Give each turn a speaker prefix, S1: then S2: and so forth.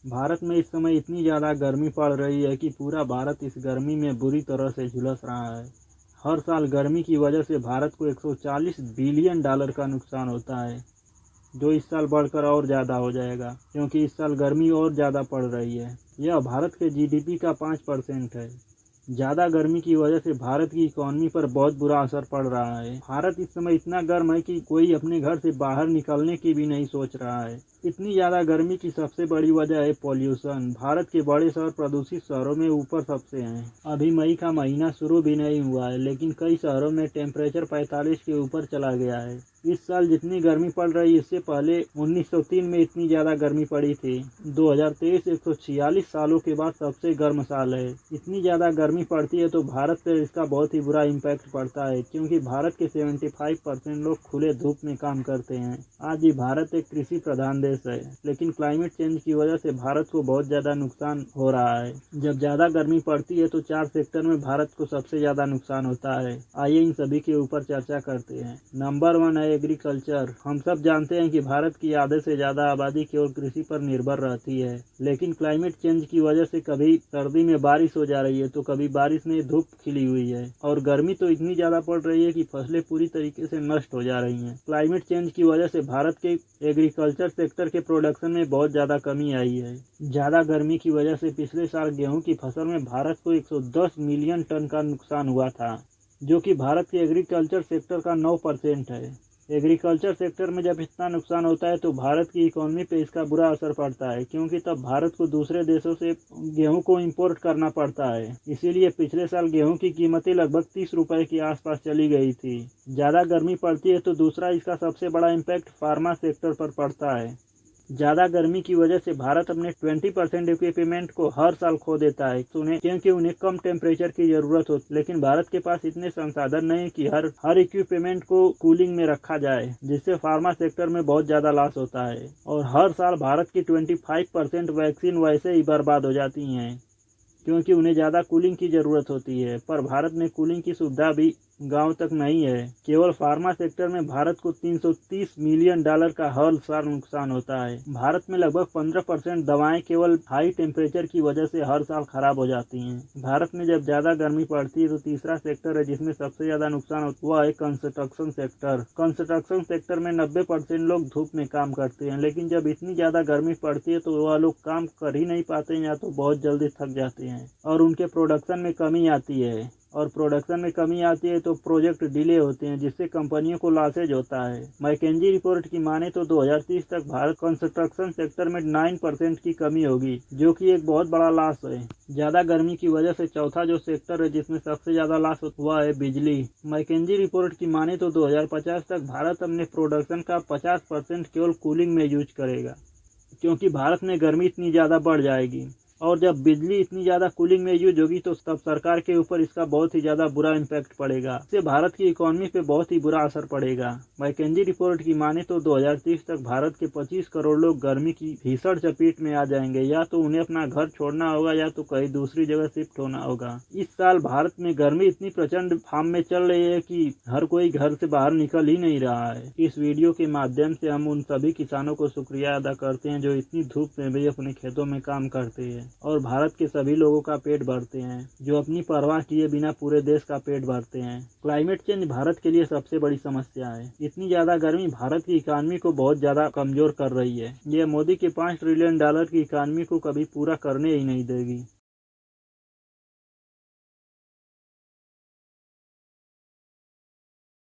S1: भारत में इस समय इतनी ज़्यादा गर्मी पड़ रही है कि पूरा भारत इस गर्मी में बुरी तरह से झुलस रहा है। हर साल गर्मी की वजह से भारत को 140 बिलियन डॉलर का नुकसान होता है, जो इस साल बढ़कर और ज़्यादा हो जाएगा क्योंकि इस साल गर्मी और ज़्यादा पड़ रही है। यह भारत के जीडीपी का 5% है। ज़्यादा गर्मी की वजह से भारत की इकॉनमी पर बहुत बुरा असर पड़ रहा है। भारत इस समय इतना गर्म है कि कोई अपने घर से बाहर निकलने की भी नहीं सोच रहा है। इतनी ज़्यादा गर्मी की सबसे बड़ी वजह है पॉल्यूशन। भारत के बड़े शहर प्रदूषित शहरों में ऊपर सबसे हैं। अभी मई का महीना शुरू भी नहीं हुआ है, लेकिन कई शहरों में टेम्परेचर 45 के ऊपर चला गया है। इस साल जितनी गर्मी पड़ रही है, इससे पहले 1903 में इतनी ज़्यादा गर्मी पड़ी थी। 2023 146 सालों के बाद सबसे गर्म साल है। इतनी ज़्यादा गर्मी पड़ती है तो भारत पर इसका बहुत ही बुरा इम्पैक्ट पड़ता है, क्योंकि भारत के 75% लोग खुले धूप में काम करते हैं। आज भी भारत एक कृषि प्रधान देश है, लेकिन क्लाइमेट चेंज की वजह से भारत को बहुत ज़्यादा नुकसान हो रहा है। जब ज़्यादा गर्मी पड़ती है तो 4 सेक्टर में भारत को सबसे ज़्यादा नुकसान होता है। आइए इन सभी के ऊपर चर्चा करते हैं। नंबर 1 है एग्रीकल्चर। हम सब जानते हैं कि भारत की आधे से ज़्यादा आबादी केवल कृषि पर निर्भर रहती है, लेकिन क्लाइमेट चेंज की वजह से कभी सर्दी में बारिश हो जा रही है तो कभी बारिश में धूप खिली हुई है, और गर्मी तो इतनी ज़्यादा पड़ रही है कि फसलें पूरी तरीके से नष्ट हो जा रही हैं। क्लाइमेट चेंज की वजह से भारत के एग्रीकल्चर सेक्टर के प्रोडक्शन में बहुत ज़्यादा कमी आई है। ज़्यादा गर्मी की वजह से पिछले साल गेहूं की फसल में भारत को 110 मिलियन टन का नुकसान हुआ था, जो कि भारत के एग्रीकल्चर सेक्टर का 9% है। एग्रीकल्चर सेक्टर में जब इतना नुकसान होता है तो भारत की इकोनॉमी पे इसका बुरा असर पड़ता है, क्योंकि तब भारत को दूसरे देशों से गेहूं को इंपोर्ट करना पड़ता है। इसीलिए पिछले साल गेहूं की कीमतें लगभग 30 रुपए के आसपास चली गई थी। ज़्यादा गर्मी पड़ती है तो दूसरा इसका सबसे बड़ा इम्पैक्ट फार्मा सेक्टर पर पड़ता है। ज़्यादा गर्मी की वजह से भारत अपने 20% इक्विपमेंट को हर साल खो देता है, क्योंकि उन्हें कम टेम्परेचर की ज़रूरत होती है। लेकिन भारत के पास इतने संसाधन नहीं कि हर इक्विपमेंट को कूलिंग में रखा जाए, जिससे फार्मा सेक्टर में बहुत ज़्यादा लॉस होता है। और हर साल भारत की 25% वैक्सीन वैसे ही बर्बाद हो जाती हैं, क्योंकि उन्हें ज़्यादा कूलिंग की ज़रूरत होती है। पर भारत में कूलिंग की सुविधा भी गांव तक नहीं है। केवल फार्मा सेक्टर में भारत को 330 मिलियन डॉलर का हर साल नुकसान होता है। भारत में लगभग 15% दवाएं केवल हाई टेम्परेचर की वजह से हर साल खराब हो जाती हैं। भारत में जब ज़्यादा गर्मी पड़ती है तो तीसरा सेक्टर है जिसमें सबसे ज़्यादा नुकसान होता है, वह है कंस्ट्रक्शन सेक्टर। कंस्ट्रक्शन सेक्टर में 90% लोग धूप में काम करते हैं, लेकिन जब इतनी ज़्यादा गर्मी पड़ती है तो वह लोग काम कर ही नहीं पाते हैं या तो बहुत जल्दी थक जाते हैं और उनके प्रोडक्शन में कमी आती है। और प्रोडक्शन में कमी आती है तो प्रोजेक्ट डिले होते हैं, जिससे कंपनियों को लॉसेज होता है। मैकेंजी रिपोर्ट की माने तो 2030 तक भारत कंस्ट्रक्शन सेक्टर में 9% की कमी होगी, जो कि एक बहुत बड़ा लॉस है। ज़्यादा गर्मी की वजह से चौथा जो सेक्टर है जिसमें सबसे ज़्यादा लॉस हुआ है बिजली। मैकेंजी रिपोर्ट की माने तो 2050 तक भारत अपने प्रोडक्शन का 50% केवल कूलिंग में यूज करेगा, क्योंकि भारत में गर्मी इतनी ज़्यादा बढ़ जाएगी। और जब बिजली इतनी ज़्यादा कूलिंग में यूज होगी तो तब सरकार के ऊपर इसका बहुत ही ज़्यादा बुरा इम्पैक्ट पड़ेगा। इससे भारत की इकोनॉमी पे बहुत ही बुरा असर पड़ेगा। मैकेंजी रिपोर्ट की माने तो 2030 तक भारत के 25 करोड़ लोग गर्मी की भीषण चपेट में आ जाएंगे। या तो उन्हें अपना घर छोड़ना होगा या तो कहीं दूसरी जगह शिफ्ट होना होगा। इस साल भारत में गर्मी इतनी प्रचंड फार्म में चल रही है कि हर कोई घर से बाहर निकल ही नहीं रहा है। इस वीडियो के माध्यम से हम उन सभी किसानों को शुक्रिया अदा करते हैं जो इतनी धूप में भी अपने खेतों में काम करते हैं और भारत के सभी लोगों का पेट भरते हैं, जो अपनी परवाह किए बिना पूरे देश का पेट भरते हैं। क्लाइमेट चेंज भारत के लिए सबसे बड़ी समस्या है। इतनी ज़्यादा गर्मी भारत की इकानमी को बहुत ज़्यादा कमज़ोर कर रही है। ये मोदी के 5 ट्रिलियन डॉलर की इकानमी को कभी पूरा करने ही नहीं देगी।